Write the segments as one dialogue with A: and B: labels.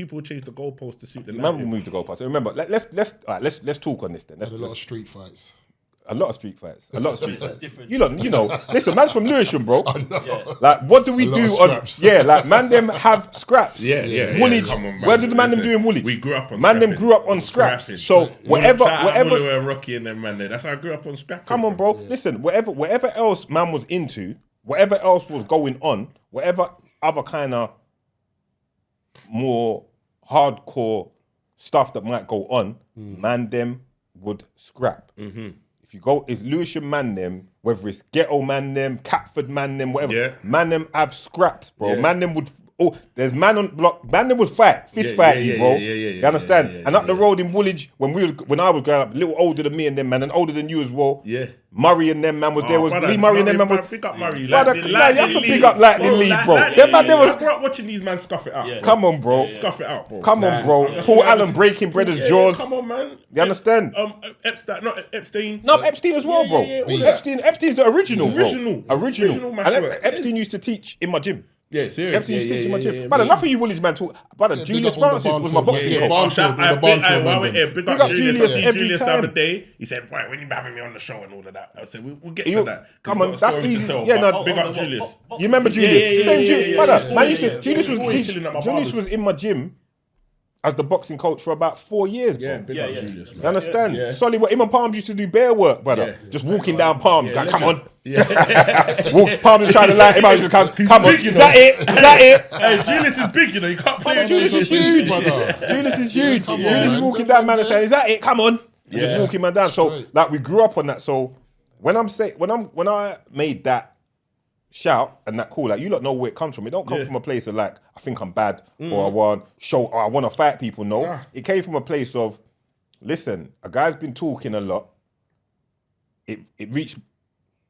A: people will change the goalpost to suit the
B: Man
A: narrative.
B: will move the goalpost. So remember, let's talk on this then.
C: Had a lot of street fights.
B: A lot of street fights. You know. Listen, man's from Lewisham, bro. Like, what do we do on?
C: Scraps.
B: Yeah, like man, them have scraps.
A: Yeah.
B: Woolwich.
A: Come on, man.
B: Where did the man them
A: Listen,
B: do in Woolwich?
A: We grew up on
B: man. Them
A: scrapping.
B: grew up on scraps.
A: Scrapping.
B: So whatever.
A: Mulliwer and Rocky and them man there. That's how I grew up on scrapping.
B: Come on, bro. Listen, whatever else man was into, whatever else was going on, whatever other kind of more hardcore stuff that might go on, man, them would scrap. If Lewisham man them, whether it's ghetto man them, Catford man them, whatever, man them have scraps, bro.
A: Yeah.
B: Man them would. Oh, there's man on block. Man them would fight, fist fight you, bro. You understand? And up the road in Woolwich, when I was growing up, a little older than me and them, man, and older than you as well.
A: Yeah.
B: Murray and them man was there. Was
A: brother,
B: Lee Murray and them man was.
A: Big up Murray.
B: Brother, you have to big up Lightning Lee, bro. Them man, there was.
A: I grew up watching these man scuff it out.
D: Yeah.
B: Come on, bro.
A: Scuff it out, bro.
B: Come on, bro. Paul Allen breaking brothers' jaws.
A: Come on, man.
B: You understand?
A: Epstein.
B: No, Epstein as well, bro. Epstein's the original, bro.
A: Original
B: And Epstein used to teach in my gym.
A: Yeah, seriously.
B: Epstein used to teach in my gym. Brother, enough of you Woolwich man talk. Brother, Julius Francis was my boxing coach.
A: Big up Julius.
B: every
A: Julius the
B: time.
A: other day, he said, "Right, when you having me on the show and all of that," I said, "We'll get to that."
B: Come on, that's easy. Yeah, no,
A: big up Julius.
B: You remember Julius? Same Julius, brother. Man, Julius
A: always chilling at my
B: Julius
A: barber's.
B: was in my gym as the boxing coach for about 4 years, bro.
A: Big up Julius.
B: You understand? Solly, what him and Palms used to do bare work, brother. Just walking down Palms, like, come on. Walk, Palms trying to light him out. Just come on. Is that it? Is that it?
A: Hey, Julius is big, you know. You can't play with
B: Julius is huge.
C: brother.
B: Julius is huge.
C: Come on,
B: Julius is
C: man.
B: walking down, man, and saying, "Is that it? Come on." Just walking man down. So,
C: Straight.
B: like, we grew up on that. So, when I made that shout and that call, like, you lot know where it comes from. It don't come from a place of like, I think I'm bad or I want to fight people. No, it came from a place of, listen, a guy's been talking a lot. It reached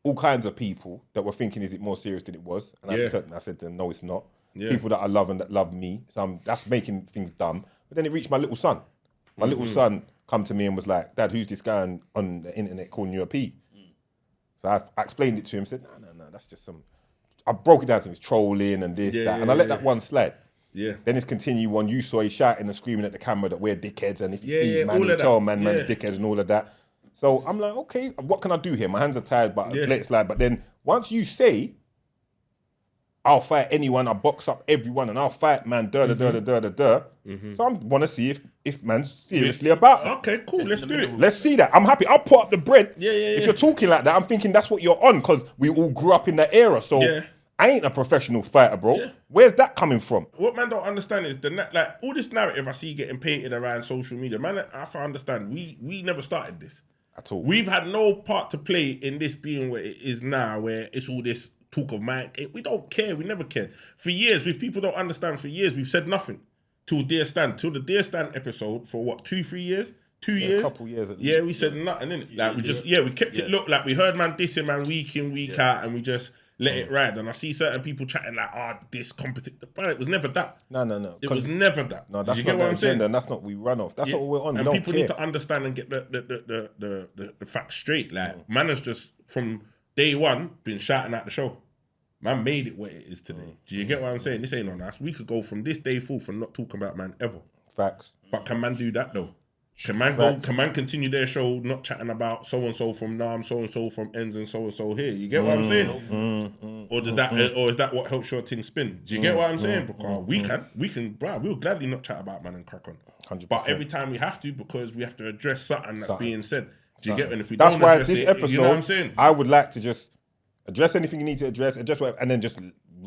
B: all kinds of people that were thinking, is it more serious than it was? And I said to them, no, it's not. People that I love and that love me. So that's making things dumb. But then it reached my little son. My little son come to me and was like, "Dad, who's this guy on the internet calling you a P?" So I explained it to him, said, no, that's just some... I broke it down to him, it's trolling and this, that. And I let that one slide.
A: Yeah.
B: Then it's continue on. You saw he shouting and screaming at the camera that we're dickheads, and if he sees man,
A: all
B: you
A: of
B: tell
A: that.
B: man's dickheads and all of that. So I'm like, okay, what can I do here? My hands are tired, but let it slide. But then once you say, I'll fight anyone, I'll box up everyone, and I'll fight man, So I want to see if man's seriously about it.
A: Okay, cool. Let's do it.
B: Let's see that. I'm happy. I'll put up the bread.
A: Yeah.
B: If you're talking like that, I'm thinking that's what you're on, because we all grew up in that era. So I ain't a professional fighter, bro.
A: Yeah.
B: Where's that coming from?
A: What man don't understand is like all this narrative I see getting painted around social media. Man, I understand. We never started this
B: At all.
A: We've had no part to play in this being where it is now, where it's all this talk of man. We don't care. We never cared. For years, if people don't understand, for years we've said nothing till Dear Stan, till the Dear Stan episode for what, 2-3 years. 2 years,
B: a couple years at least.
A: Yeah, we said nothing. Innit? Like we just, we kept it look like we heard man dissing man week in week out, and we just let it ride. And I see certain people chatting like, this competition. But it was never that.
B: No.
A: It was never that.
B: No, that's
A: you
B: not
A: get
B: the
A: what I'm saying?
B: agenda, and that's not what we run off. That's not what we're on.
A: And
B: we
A: people
B: don't
A: need
B: care.
A: to understand and get the facts straight. Like man has just from day one been shouting at the show. Man made it what it is today. Do you get what I'm saying? This ain't on us. We could go from this day forth and not talk about man ever.
B: Facts.
A: But can man do that though? Can man continue their show not chatting about so and so from Nam, so and so from Ends, and so here? You get what I'm saying? Or does that, or is that what helps your thing spin? Do you get what I'm saying? Because we can, bro. We'll gladly not chat about man and crack on.
B: 100%.
A: But every time we have to, because we have to address something that's being said. Do you get? And if we
B: That's
A: don't
B: why
A: address
B: this
A: it,
B: episode,
A: you know what I'm saying?
B: I would like to just address anything you need to address whatever, and then just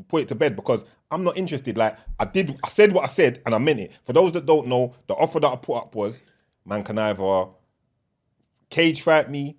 B: put it to bed, because I'm not interested. Like I said what I said, and I meant it. For those that don't know, the offer that I put up was, man can either cage fight me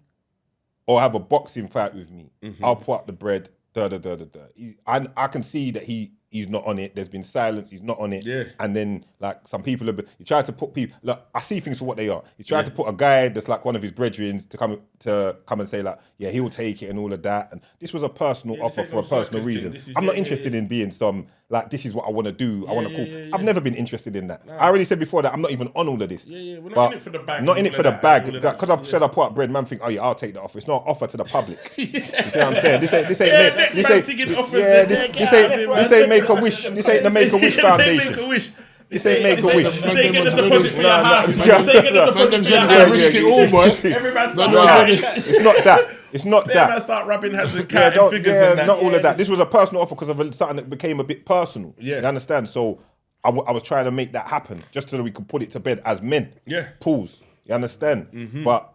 B: or have a boxing fight with me. I'll put up the bread. I can see that he's not on it. There's been silence. He's not on it.
A: Yeah.
B: And then like some people he tried to put people. Look, I see things for what they are. He tried to put a guy that's like one of his brethren to come and say like, yeah, he'll take it and all of that. And this was a personal offer
A: ain't
B: for a
A: no
B: personal
A: circus
B: reason.
A: thing. This is-
B: I'm not
A: yeah,
B: interested in being some like, this is what I want to do. I want to call.
A: yeah.
B: I've never been interested in that. I already said before that I'm not even on all of this.
A: Yeah. We're not
B: But
A: in it for the bag.
B: Not in
A: and
B: it for
A: all
B: the
A: of
B: bag,
A: that, all of that.
B: because I've said I put up bread. Man, think, oh yeah, I'll take the offer. It's not an offer to the public. You see what I'm saying? This ain't
A: next man singing offers.
B: this ain't make a wish. This ain't the Make a Wish Foundation.
A: Make a Wish.
B: This ain't make a wish.
A: This ain't get the deposit for your house. This ain't get the deposit for your
C: to
A: house.
C: risk it all, boy.
A: Everybody start
B: It's not that. It's not that.
A: Everybody start rubbing hands and counting figures and that.
B: not all of that. This was a personal offer because of something that became a bit personal.
A: Yeah.
B: You understand? So I was trying to make that happen just so that we could put it to bed as men.
A: Yeah.
B: Pause. You understand? But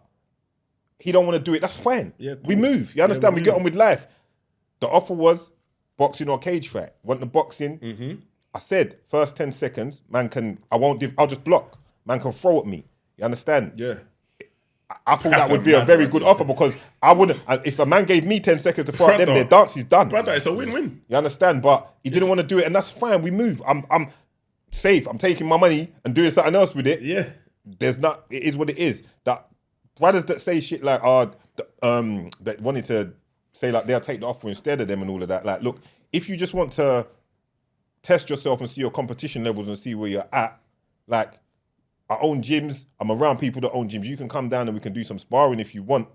B: he don't want to do it. That's fine.
A: Yeah, cool.
B: We move. You understand?
A: we
B: we get
A: move.
B: on with life. The offer was boxing or cage fight. Want the boxing? I said first 10 seconds, man can. I'll just block. Man can throw at me. You understand?
A: Yeah.
B: I thought that would be a very good offer because I wouldn't. If a man gave me 10 seconds to throw at them, their dance is done.
A: Brother, it's a win-win.
B: You understand? But he didn't want to do it, and that's fine. We move. I'm safe. I'm taking my money and doing something else with it.
A: Yeah.
B: There's not. It is what it is. That brothers that say shit like that wanted to say like they'll take the offer instead of them and all of that. Like, look, if you just want to test yourself and see your competition levels and see where you're at, like. I own gyms. I'm around people that own gyms. You can come down and we can do some sparring if you want,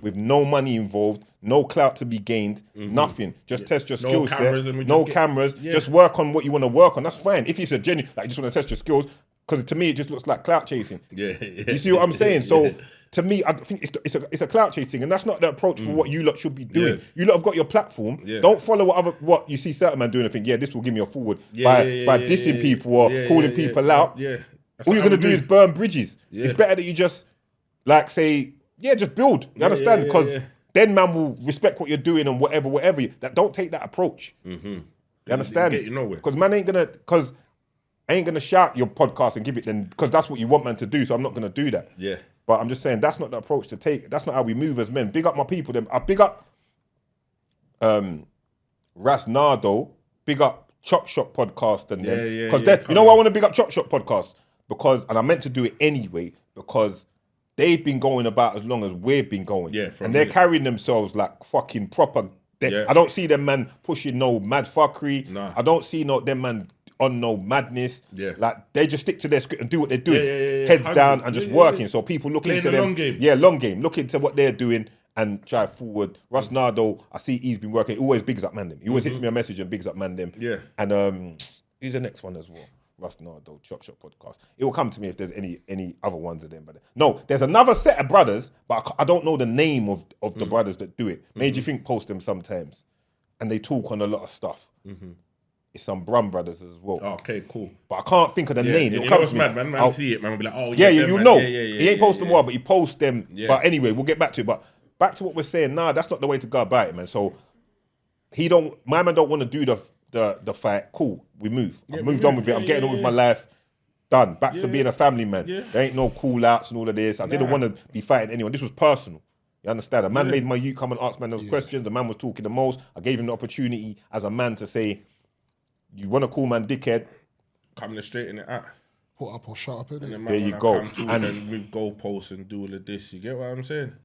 B: with no money involved, no clout to be gained, nothing. Just test your skill set. No cameras.
A: Yeah.
B: Just work on what you want to work on. That's fine. If it's a genuine, like you just want to test your skills, because to me it just looks like clout chasing.
A: Yeah.
B: You see what I'm saying? So to me, I think it's a clout chasing, and that's not the approach for what you lot should be doing.
A: Yeah.
B: You lot have got your platform.
A: Yeah.
B: Don't follow what you see certain man doing and think, yeah, this will give me a forward by dissing people or calling people out.
A: Yeah.
B: All you're gonna do is burn bridges. Yeah. It's better that you just like say, just build. You understand? Because then man will respect what you're doing and whatever. That don't take that approach. You understand?
A: Get you nowhere.
B: Because man I ain't gonna shout your podcast and give it then because that's what you want man to do. So I'm not gonna do that.
A: Yeah.
B: But I'm just saying that's not the approach to take. That's not how we move as men. Big up my people. Them. I big up Ras Nardo. Big up Chop Shop podcast and them. Because you know why I want to big up Chop Shop podcast? Because, and I meant to do it anyway, because they've been going about as long as we've been going.
A: Yeah,
B: and they're carrying themselves like fucking proper. I don't see them man pushing no mad fuckery.
A: Nah.
B: I don't see them man on no madness.
A: Yeah.
B: Like they just stick to their script and do what they're doing. Heads
A: 100.
B: down and just working. So people look
A: Playing
B: into
A: the
B: them.
A: long game.
B: Yeah, long game. Look into what they're doing and drive forward. Russ Nardo, I see he's been working. He always bigs up man them. He always hits me a message and bigs up man them.
A: Yeah.
B: And who's the next one as well? Russ Nardo, Chop Shop podcast. It will come to me if there's any other ones of them. But no, there's another set of brothers, but I don't know the name of the brothers that do it. Made you think post them sometimes, and they talk on a lot of stuff. It's some Brum brothers as well.
A: Oh, okay, cool.
B: But I can't think of the name.
A: You
B: It'll
A: know
B: come
A: what's
B: to me.
A: mad, man? Man, see it, man. Will be like, oh,
B: you
A: man.
B: know. He ain't post them well, but he posts them.
A: Yeah.
B: But anyway, we'll get back to it. But back to what we're saying. Nah, that's not the way to go about it, man. So my man don't want to do the fight. Cool, we move. I've moved on with it. I'm getting on with my life. Done. Back to being a family man.
A: Yeah.
B: There ain't no call outs and all of this. I didn't want to be fighting anyone. This was personal. You understand? A man made my youth come and ask man those questions. The man was talking the most. I gave him the opportunity as a man to say, you want to call man dickhead?
A: Coming straight in it out.
C: Put up or shut up, innit?
B: There you go.
A: And then move goalposts and do all of this. You get what I'm saying?